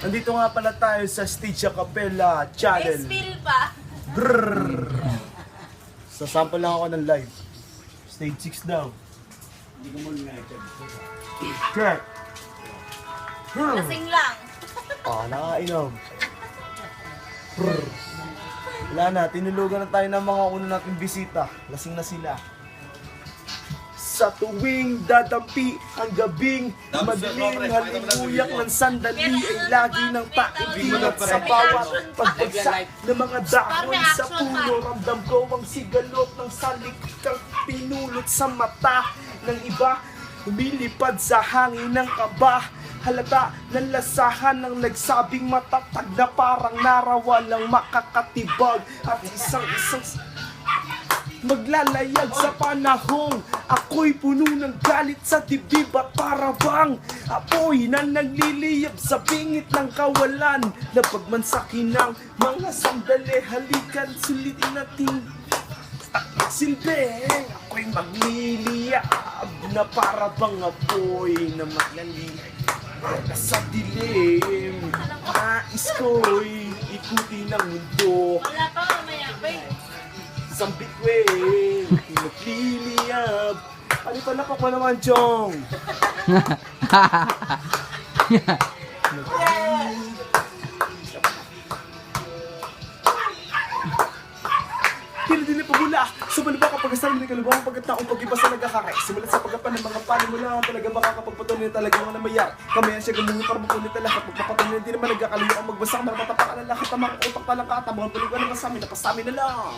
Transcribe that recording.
Nandito nga pala tayo sa Stage Acapella Channel. Spill pa. Brrrr. Sasample lang ako ng live. Stage 6 daw. Hindi ko muna nga. Check. Lasing lang. Nakainom. Brrr. Wala na, tinulugan na tayo ng mga una nating bisita. Lasing na sila. Sa tuwing dadampi ang gabing madilim, halimuyak ng sandali ay lagi ng pakikilat sa bawat pagbagsak ng mga dahon sa puno. Ramdam ko ang sigalot ng salikang pinulot sa mata ng iba. Lumilipad sa hangin ng kaba. Halata ng lasahan ng nagsabing matatag na parang narawalang makakatibag. At isang maglalayag sa panahong ako'y puno ng galit sa dibdib at para bang apoy na nagliliyab sa bingit ng kawalan. Napagmansakin ng mga sandali, halikan sulitin natin silbi. Ako'y magliliyab na para bang apoy na maglaliyab sa dilim. Nais ko'y ikutin ang mundo. Wala pa mamaya pa eh. Isang bituin, nagliliyab. Ano pa napak mo naman, Chong? Dili-dili pagula, sumalubak ang pag-asal ng kalubang pagkataong pag-iba sa nagkakakay. Simulat sa pagkapan ng mga panimula, talaga makakapagpatuloy talaga mga namayar. Kamayan siya gamungi para mapulit na lahat. Magpapatuloy hindi naman nagkakaliyo ang magbasang marapatapakan ang lahat ng mga utak talang katabangan. Pulugan naman sa amin, napasami na lang.